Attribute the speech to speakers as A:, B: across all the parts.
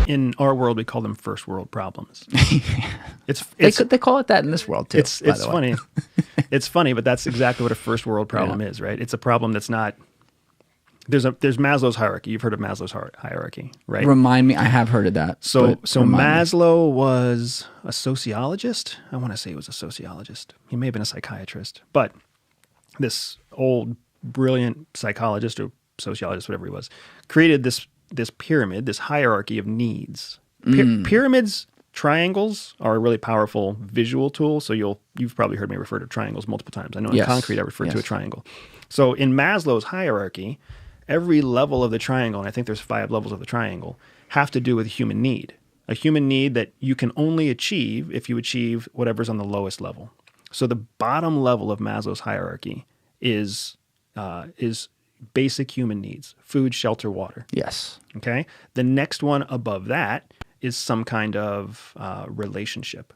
A: in our world, we call them first world problems.
B: They call it that in this world too.
A: It's funny. It's funny, but that's exactly what a first world problem is, right? It's a problem that's not. There's Maslow's hierarchy. You've heard of Maslow's hierarchy, right?
B: Remind me. I have heard of that.
A: So Maslow was a sociologist. I want to say he was a sociologist. He may have been a psychiatrist, but this old brilliant psychologist or sociologist, whatever he was, created this pyramid, this hierarchy of needs. Pyramids, triangles are a really powerful visual tool. So you've probably heard me refer to triangles multiple times. I know in concrete I refer to a triangle. So in Maslow's hierarchy, every level of the triangle, and I think there's 5 levels of the triangle, have to do with human need. A human need that you can only achieve if you achieve whatever's on the lowest level. So the bottom level of Maslow's hierarchy is basic human needs: food, shelter, water.
B: Yes.
A: Okay. The next one above that is some kind of relationship,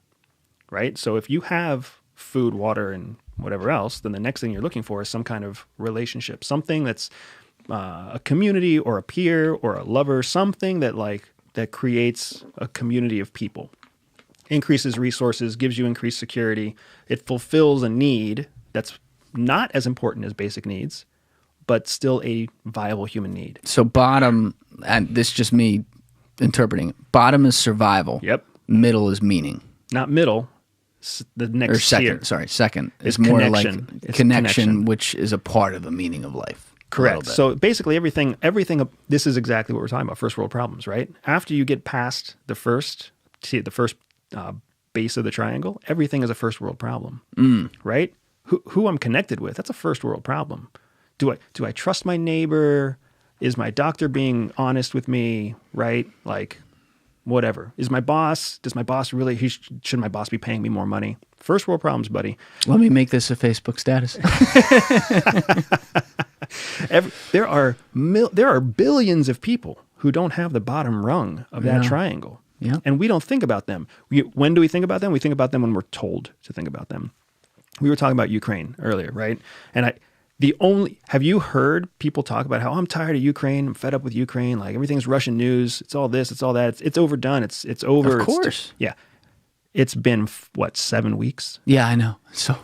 A: right? So if you have food, water, and whatever else, then the next thing you're looking for is some kind of relationship, something that's a community or a peer or a lover, something that creates a community of people, increases resources, gives you increased security. It fulfills a need that's not as important as basic needs, but still a viable human need.
B: So bottom, and this is just me interpreting, bottom is survival.
A: Yep.
B: Middle is meaning.
A: Not middle. The next
B: or second,
A: tier.
B: sorry, second
A: is
B: more
A: connection.
B: Like connection, which is a part of the meaning of life.
A: Correct. So basically everything, this is exactly what we're talking about, first world problems, right? After you get past the first base of the triangle, everything is a first world problem, right? Who I'm connected with, that's a first world problem. Do I trust my neighbor? Is my doctor being honest with me, right? Like, whatever. Does my boss really, should my boss be paying me more money? First world problems, buddy.
B: Let me make this a Facebook status.
A: There are billions of people who don't have the bottom rung of that triangle.
B: Yeah.
A: And we don't think about them. When do we think about them? We think about them when we're told to think about them. We were talking about Ukraine earlier, right? And have you heard people talk about how I'm tired of Ukraine, I'm fed up with Ukraine, like everything's Russian news, it's all this, it's all that, it's overdone, it's over.
B: Of course.
A: Yeah. It's been, 7 weeks?
B: Yeah, I know. So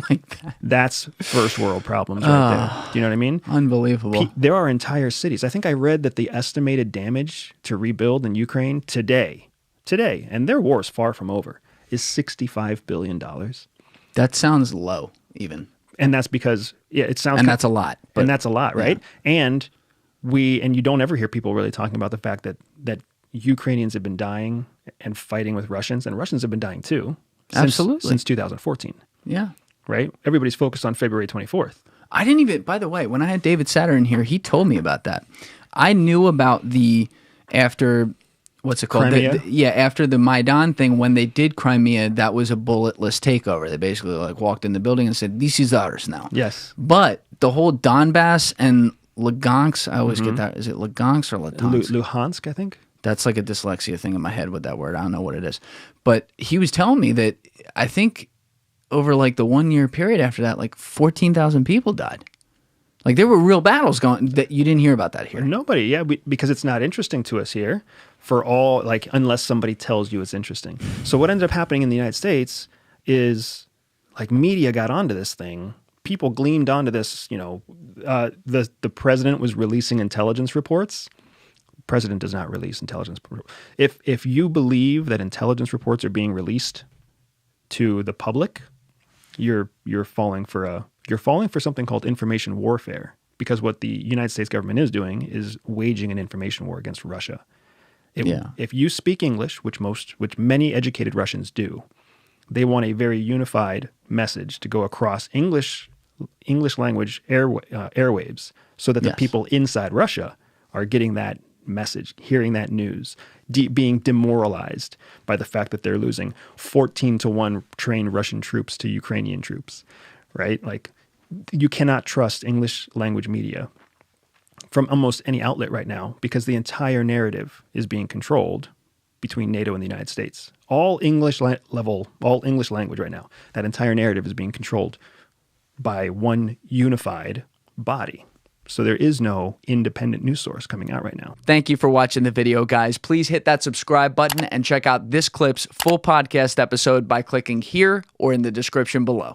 B: like that.
A: That's first world problems right there. Do you know what I mean?
B: Unbelievable.
A: There are entire cities. I think I read that the estimated damage to rebuild in Ukraine today, and their war is far from over, is $65 billion.
B: That sounds low, even.
A: And that's because, it sounds...
B: And that's a lot.
A: And that's a lot, right? Yeah. And you don't ever hear people really talking about the fact that Ukrainians have been dying and fighting with Russians, and Russians have been dying too.
B: Absolutely.
A: Since 2014.
B: Yeah.
A: Right? Everybody's focused on February 24th.
B: I didn't even, by the way, when I had David Satter in here, he told me about that. I knew about what's it called?
A: Crimea?
B: After the Maidan thing, when they did Crimea, that was a bulletless takeover. They basically walked in the building and said, "This is ours now."
A: Yes.
B: But the whole Donbass and Lugansk, I always get that. Is it Lugansk or Luhansk?
A: Luhansk, I think.
B: That's like a dyslexia thing in my head with that word. I don't know what it is. But he was telling me that I think over like the 1 year period after that, like 14,000 people died. Like there were real battles going that you didn't hear about that here.
A: Nobody, because it's not interesting to us here unless somebody tells you it's interesting. So what ended up happening in the United States is like media got onto this thing. People gleamed onto this, the president was releasing intelligence reports. President does not release intelligence. If you believe that intelligence reports are being released to the public, you're falling for something called information warfare, because what the United States government is doing is waging an information war against Russia. If you speak English, which many educated Russians do, they want a very unified message to go across English language airwaves, so that the people inside Russia are getting that message, hearing that news, being demoralized by the fact that they're losing 14-1 trained Russian troops to Ukrainian troops, right? Like, you cannot trust English language media from almost any outlet right now, because the entire narrative is being controlled between NATO and the United States. All English language right now, that entire narrative is being controlled by one unified body. So there is no independent news source coming out right now.
B: Thank you for watching the video, guys. Please hit that subscribe button and check out this clip's full podcast episode by clicking here or in the description below.